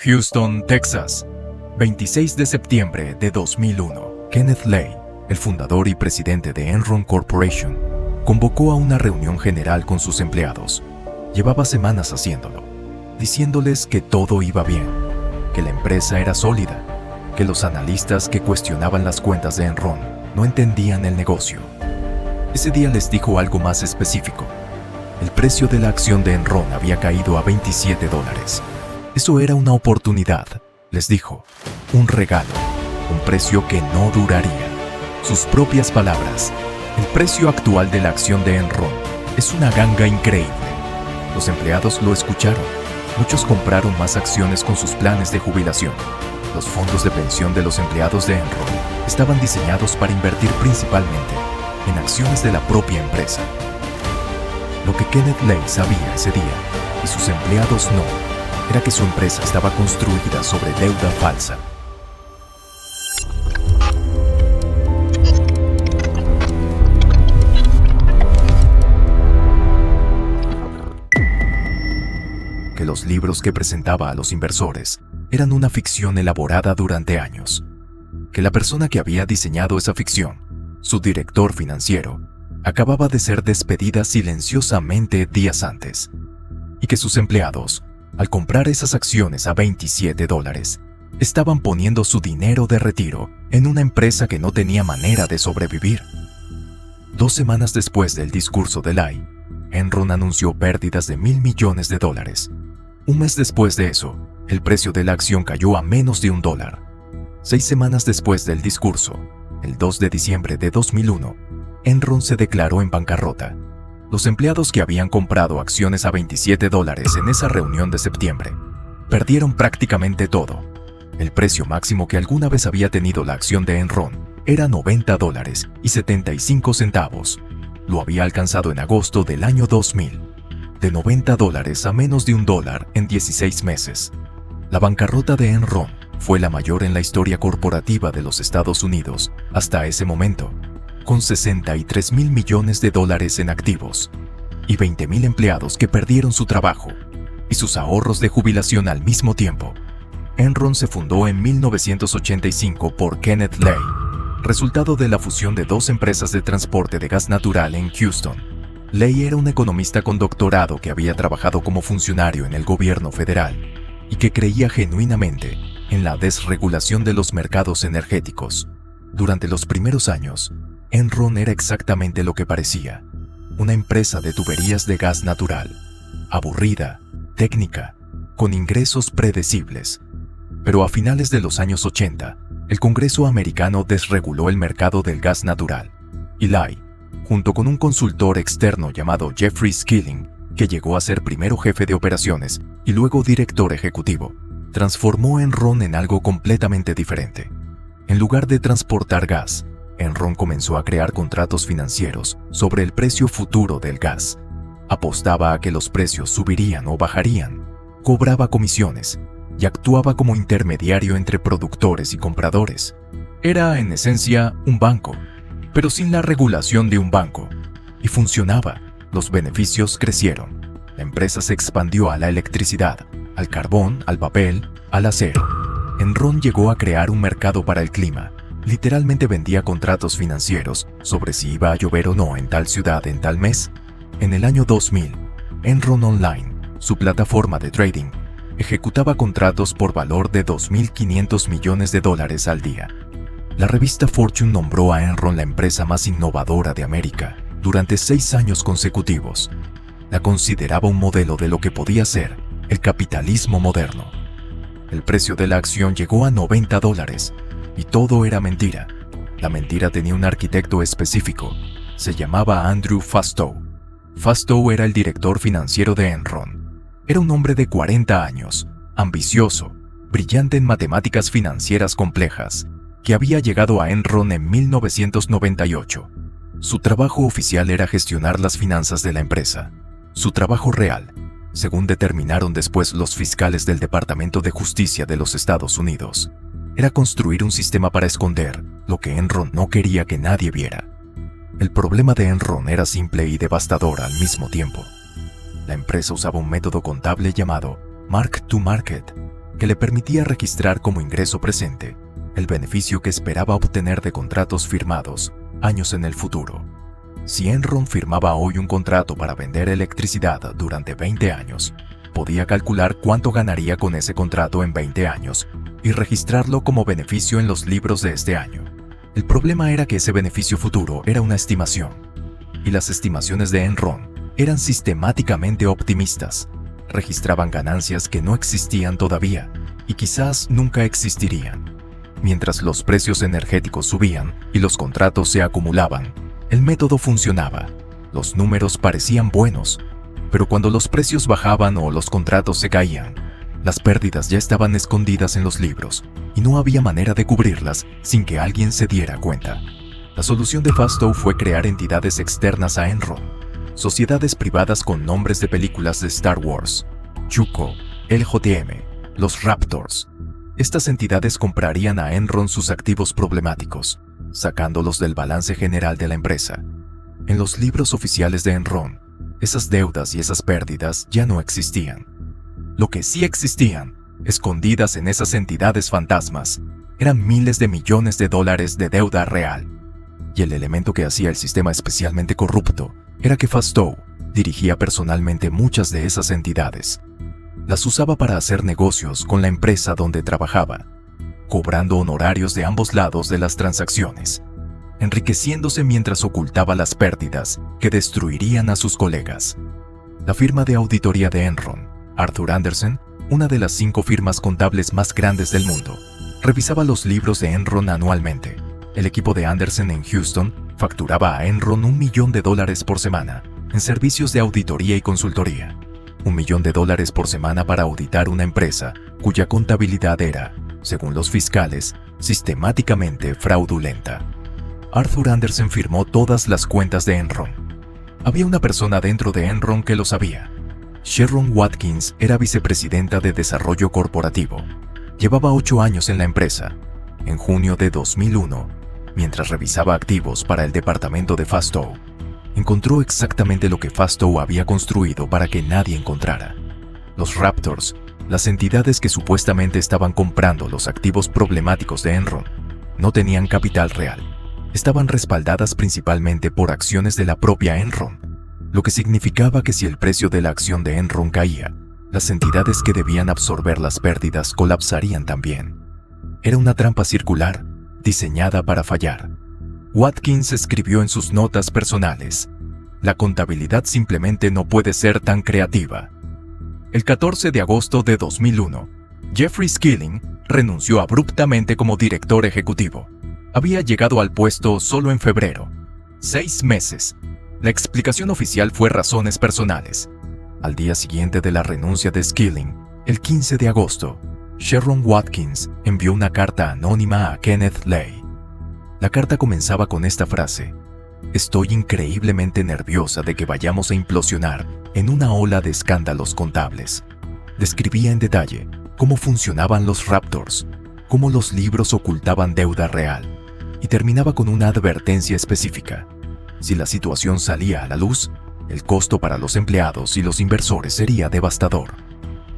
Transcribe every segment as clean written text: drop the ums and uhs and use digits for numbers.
Houston, Texas, 26 de septiembre de 2001. Kenneth Lay, el fundador y presidente de Enron Corporation, convocó a una reunión general con sus empleados. Llevaba semanas haciéndolo, diciéndoles que todo iba bien, que la empresa era sólida, que los analistas que cuestionaban las cuentas de Enron no entendían el negocio. Ese día les dijo algo más específico. El precio de la acción de Enron había caído a $27. Eso era una oportunidad, les dijo, un regalo, un precio que no duraría. Sus propias palabras: el precio actual de la acción de Enron es una ganga increíble. Los empleados lo escucharon. Muchos compraron más acciones con sus planes de jubilación. Los fondos de pensión de los empleados de Enron estaban diseñados para invertir principalmente en acciones de la propia empresa. Lo que Kenneth Lay sabía ese día, y sus empleados no, era que su empresa estaba construida sobre deuda falsa. Que los libros que presentaba a los inversores eran una ficción elaborada durante años. Que la persona que había diseñado esa ficción, su director financiero, acababa de ser despedida silenciosamente días antes. Y que sus empleados, al comprar esas acciones a $27, estaban poniendo su dinero de retiro en una empresa que no tenía manera de sobrevivir. 2 semanas después del discurso de Lay, Enron anunció pérdidas de $1.000 millones. Un mes después de eso, el precio de la acción cayó a menos de $1. 6 semanas después del discurso, el 2 de diciembre de 2001, Enron se declaró en bancarrota. Los empleados que habían comprado acciones a $27 en esa reunión de septiembre perdieron prácticamente todo. El precio máximo que alguna vez había tenido la acción de Enron era $90.75. Lo había alcanzado en agosto del año 2000. De $90 a menos de $1 en 16 meses. La bancarrota de Enron fue la mayor en la historia corporativa de los Estados Unidos hasta ese momento, con $63.000 millones en activos y 20.000 empleados que perdieron su trabajo y sus ahorros de jubilación al mismo tiempo. Enron se fundó en 1985 por Kenneth Lay, resultado de la fusión de 2 empresas de transporte de gas natural en Houston. Lay era un economista con doctorado que había trabajado como funcionario en el gobierno federal y que creía genuinamente en la desregulación de los mercados energéticos. Durante los primeros años, Enron era exactamente lo que parecía: una empresa de tuberías de gas natural, aburrida, técnica, con ingresos predecibles. Pero a finales de los años 80, el Congreso americano desreguló el mercado del gas natural, y Lay, junto con un consultor externo llamado Jeffrey Skilling, que llegó a ser primero jefe de operaciones y luego director ejecutivo, transformó Enron en algo completamente diferente. En lugar de transportar gas, Enron comenzó a crear contratos financieros sobre el precio futuro del gas. Apostaba a que los precios subirían o bajarían, cobraba comisiones y actuaba como intermediario entre productores y compradores. Era, en esencia, un banco, pero sin la regulación de un banco. Y funcionaba. Los beneficios crecieron. La empresa se expandió a la electricidad, al carbón, al papel, al acero. Enron llegó a crear un mercado para el clima. Literalmente vendía contratos financieros sobre si iba a llover o no en tal ciudad en tal mes. En el año 2000, Enron Online, su plataforma de trading, ejecutaba contratos por valor de $2.500 millones al día. La revista Fortune nombró a Enron la empresa más innovadora de América durante 6 años consecutivos. La consideraba un modelo de lo que podía ser el capitalismo moderno. El precio de la acción llegó a $90 y todo era mentira. La mentira tenía un arquitecto específico. Se llamaba Andrew Fastow. Fastow era el director financiero de Enron. Era un hombre de 40 años, ambicioso, brillante en matemáticas financieras complejas, que había llegado a Enron en 1998. Su trabajo oficial era gestionar las finanzas de la empresa. Su trabajo real, según determinaron después los fiscales del Departamento de Justicia de los Estados Unidos, era construir un sistema para esconder lo que Enron no quería que nadie viera. El problema de Enron era simple y devastador al mismo tiempo. La empresa usaba un método contable llamado Mark to Market. que le permitía registrar como ingreso presente el beneficio que esperaba obtener de contratos firmados años en el futuro. Si Enron firmaba hoy un contrato para vender electricidad durante 20 años, podía calcular cuánto ganaría con ese contrato en 20 años y registrarlo como beneficio en los libros de este año. El problema era que ese beneficio futuro era una estimación, y las estimaciones de Enron eran sistemáticamente optimistas. Registraban ganancias que no existían todavía y quizás nunca existirían. Mientras los precios energéticos subían y los contratos se acumulaban, el método funcionaba. Los números parecían buenos, pero cuando los precios bajaban o los contratos se caían, las pérdidas ya estaban escondidas en los libros y no había manera de cubrirlas sin que alguien se diera cuenta. La solución de Fastow fue crear entidades externas a Enron, sociedades privadas con nombres de películas de Star Wars, Chuco, LJM, los Raptors. Estas entidades comprarían a Enron sus activos problemáticos, sacándolos del balance general de la empresa. En los libros oficiales de Enron, esas deudas y esas pérdidas ya no existían. Lo que sí existían, escondidas en esas entidades fantasmas, eran miles de millones de dólares de deuda real. Y el elemento que hacía el sistema especialmente corrupto era que Fastow dirigía personalmente muchas de esas entidades. Las usaba para hacer negocios con la empresa donde trabajaba, cobrando honorarios de ambos lados de las transacciones, enriqueciéndose mientras ocultaba las pérdidas que destruirían a sus colegas. La firma de auditoría de Enron, Arthur Andersen, una de las 5 firmas contables más grandes del mundo, revisaba los libros de Enron anualmente. El equipo de Andersen en Houston facturaba a Enron $1 millón por semana en servicios de auditoría y consultoría. $1 millón por semana para auditar una empresa cuya contabilidad era, según los fiscales, sistemáticamente fraudulenta. Arthur Andersen firmó todas las cuentas de Enron. Había una persona dentro de Enron que lo sabía. Sharon Watkins era vicepresidenta de Desarrollo Corporativo. Llevaba 8 años en la empresa. En junio de 2001, mientras revisaba activos para el departamento de Fastow, encontró exactamente lo que Fastow había construido para que nadie encontrara. Los Raptors, las entidades que supuestamente estaban comprando los activos problemáticos de Enron, no tenían capital real. Estaban respaldadas principalmente por acciones de la propia Enron, lo que significaba que si el precio de la acción de Enron caía, las entidades que debían absorber las pérdidas colapsarían también. Era una trampa circular, diseñada para fallar. Watkins escribió en sus notas personales: "La contabilidad simplemente no puede ser tan creativa". El 14 de agosto de 2001, Jeffrey Skilling renunció abruptamente como director ejecutivo. Había llegado al puesto solo en febrero. 6 meses. La explicación oficial fue razones personales. Al día siguiente de la renuncia de Skilling, el 15 de agosto, Sharon Watkins envió una carta anónima a Kenneth Lay. La carta comenzaba con esta frase: "Estoy increíblemente nerviosa de que vayamos a implosionar en una ola de escándalos contables". Describía en detalle cómo funcionaban los Raptors, cómo los libros ocultaban deuda real, y terminaba con una advertencia específica: si la situación salía a la luz, el costo para los empleados y los inversores sería devastador.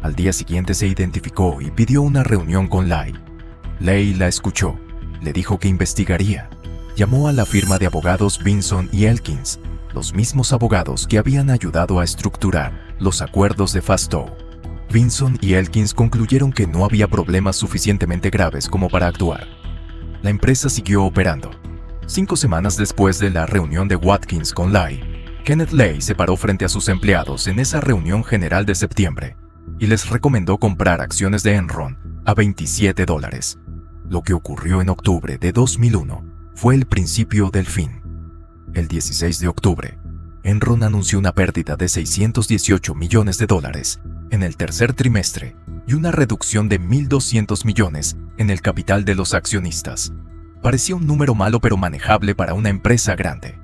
Al día siguiente se identificó y pidió una reunión con Lay. Lay la escuchó, le dijo que investigaría. Llamó a la firma de abogados Vinson y Elkins, los mismos abogados que habían ayudado a estructurar los acuerdos de Fastow. Vinson y Elkins concluyeron que no había problemas suficientemente graves como para actuar. La empresa siguió operando. 5 semanas después de la reunión de Watkins con Lay, Kenneth Lay se paró frente a sus empleados en esa reunión general de septiembre y les recomendó comprar acciones de Enron a $27. Lo que ocurrió en octubre de 2001 fue el principio del fin. El 16 de octubre, Enron anunció una pérdida de $618 millones en el tercer trimestre y una reducción de $1.200 millones en el capital de los accionistas. Parecía un número malo pero manejable para una empresa grande.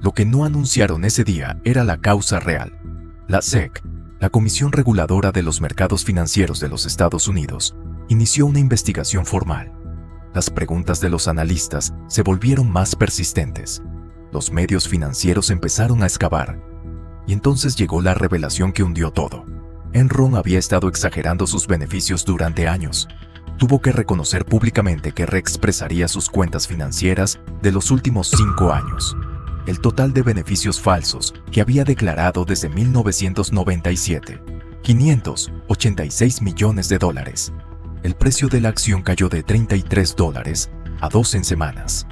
Lo que no anunciaron ese día era la causa real. La SEC, la Comisión Reguladora de los Mercados Financieros de los Estados Unidos, inició una investigación formal. Las preguntas de los analistas se volvieron más persistentes. Los medios financieros empezaron a excavar. Y entonces llegó la revelación que hundió todo. Enron había estado exagerando sus beneficios durante años. Tuvo que reconocer públicamente que reexpresaría sus cuentas financieras de los últimos 5 años. El total de beneficios falsos que había declarado desde 1997, 586 millones de dólares. El precio de la acción cayó de $33 a 2 en semanas.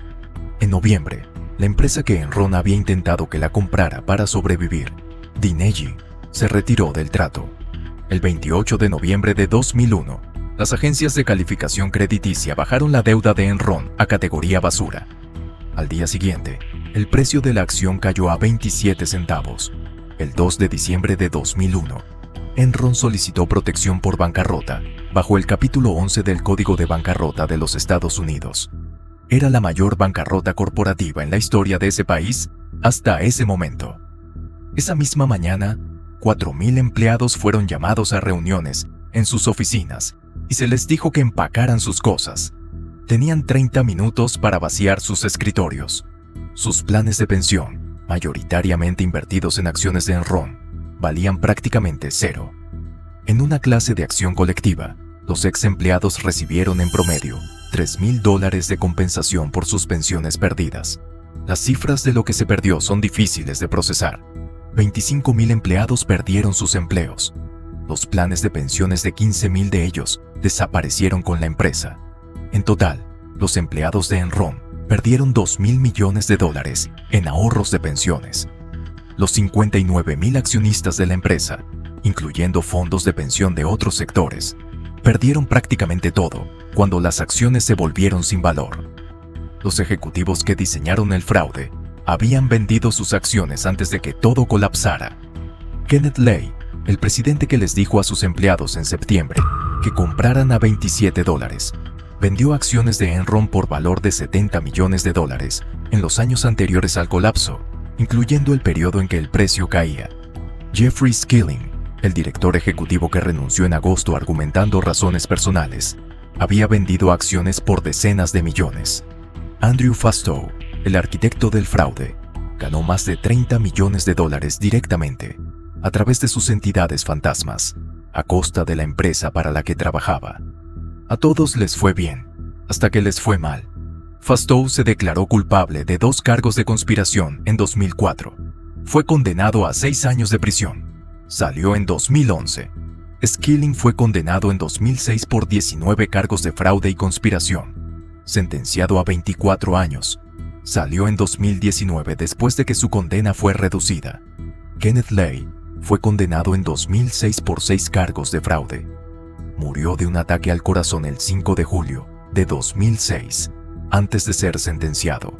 En noviembre, la empresa que Enron había intentado que la comprara para sobrevivir, Dinegy, se retiró del trato. El 28 de noviembre de 2001, las agencias de calificación crediticia bajaron la deuda de Enron a categoría basura. Al día siguiente, el precio de la acción cayó a 27 centavos. El 2 de diciembre de 2001, Enron solicitó protección por bancarrota bajo el capítulo 11 del Código de Bancarrota de los Estados Unidos. Era la mayor bancarrota corporativa en la historia de ese país hasta ese momento. Esa misma mañana, 4,000 empleados fueron llamados a reuniones en sus oficinas y se les dijo que empacaran sus cosas. Tenían 30 minutos para vaciar sus escritorios. Sus planes de pensión, mayoritariamente invertidos en acciones de Enron, valían prácticamente cero. En una clase de acción colectiva, los ex empleados recibieron en promedio $3,000 de compensación por sus pensiones perdidas. Las cifras de lo que se perdió son difíciles de procesar. 25,000 empleados perdieron sus empleos. Los planes de pensiones de 15,000 de ellos desaparecieron con la empresa. En total, los empleados de Enron perdieron $2,000 millones en ahorros de pensiones. Los 59,000 accionistas de la empresa, incluyendo fondos de pensión de otros sectores, perdieron prácticamente todo cuando las acciones se volvieron sin valor. Los ejecutivos que diseñaron el fraude habían vendido sus acciones antes de que todo colapsara. Kenneth Lay, el presidente que les dijo a sus empleados en septiembre que compraran a $27, vendió acciones de Enron por valor de $70 millones en los años anteriores al colapso, incluyendo el periodo en que el precio caía. Jeffrey Skilling, el director ejecutivo que renunció en agosto argumentando razones personales, había vendido acciones por decenas de millones. Andrew Fastow, el arquitecto del fraude, ganó más de $30 millones directamente, a través de sus entidades fantasmas, a costa de la empresa para la que trabajaba. A todos les fue bien, hasta que les fue mal. Fastow se declaró culpable de 2 cargos de conspiración en 2004. Fue condenado a 6 años de prisión. Salió en 2011. Skilling fue condenado en 2006 por 19 cargos de fraude y conspiración. Sentenciado a 24 años. Salió en 2019 después de que su condena fue reducida. Kenneth Lay fue condenado en 2006 por 6 cargos de fraude. Murió de un ataque al corazón el 5 de julio de 2006, antes de ser sentenciado.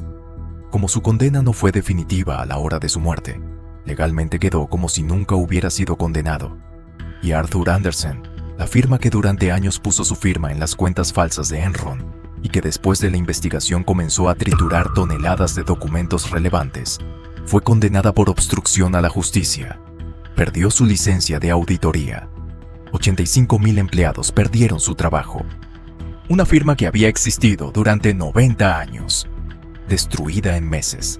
Como su condena no fue definitiva a la hora de su muerte, legalmente quedó como si nunca hubiera sido condenado. Y Arthur Andersen, la firma que durante años puso su firma en las cuentas falsas de Enron y que después de la investigación comenzó a triturar toneladas de documentos relevantes, fue condenada por obstrucción a la justicia. Perdió su licencia de auditoría. 85,000 empleados perdieron su trabajo. Una firma que había existido durante 90 años, destruida en meses.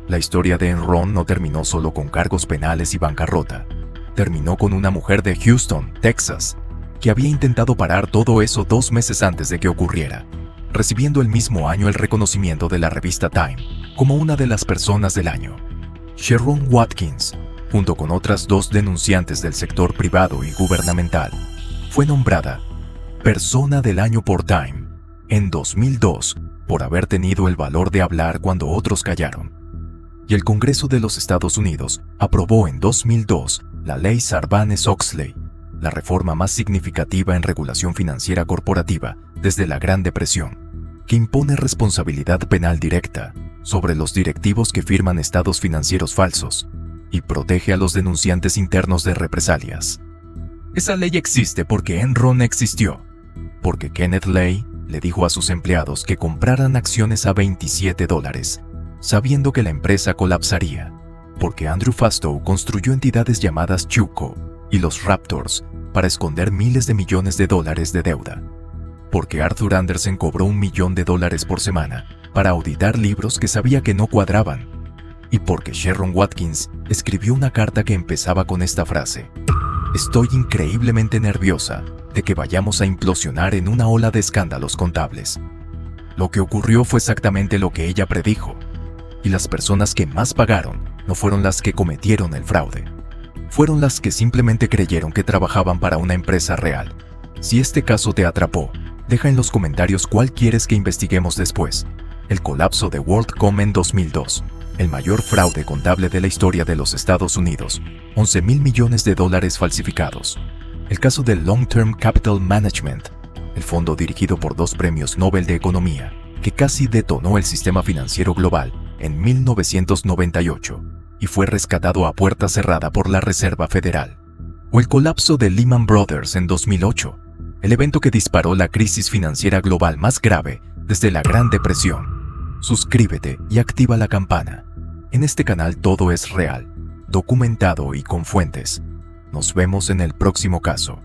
La historia de Enron no terminó solo con cargos penales y bancarrota. Terminó con una mujer de Houston, Texas, que había intentado parar todo eso 2 meses antes de que ocurriera, recibiendo el mismo año el reconocimiento de la revista Time como una de las personas del año. Sharon Watkins, junto con otras 2 denunciantes del sector privado y gubernamental, fue nombrada Persona del Año por Time en 2002 por haber tenido el valor de hablar cuando otros callaron. Y el Congreso de los Estados Unidos aprobó en 2002 la Ley Sarbanes-Oxley, la reforma más significativa en regulación financiera corporativa desde la Gran Depresión, que impone responsabilidad penal directa sobre los directivos que firman estados financieros falsos y protege a los denunciantes internos de represalias. Esa ley existe porque Enron existió, porque Kenneth Lay le dijo a sus empleados que compraran acciones a $27, sabiendo que la empresa colapsaría, porque Andrew Fastow construyó entidades llamadas Chuco y los Raptors para esconder miles de millones de dólares de deuda, porque Arthur Andersen cobró $1 millón por semana para auditar libros que sabía que no cuadraban, y porque Sharon Watkins escribió una carta que empezaba con esta frase: Estoy increíblemente nerviosa de que vayamos a implosionar en una ola de escándalos contables. Lo que ocurrió fue exactamente lo que ella predijo, y las personas que más pagaron no fueron las que cometieron el fraude. Fueron las que simplemente creyeron que trabajaban para una empresa real. Si este caso te atrapó, deja en los comentarios cuál quieres que investiguemos después. El colapso de WorldCom en 2002. El mayor fraude contable de la historia de los Estados Unidos, 11.000 millones de dólares falsificados. El caso del Long Term Capital Management, el fondo dirigido por 2 premios Nobel de Economía, que casi detonó el sistema financiero global en 1998 y fue rescatado a puerta cerrada por la Reserva Federal. O el colapso de Lehman Brothers en 2008, el evento que disparó la crisis financiera global más grave desde la Gran Depresión. Suscríbete y activa la campana. En este canal todo es real, documentado y con fuentes. Nos vemos en el próximo caso.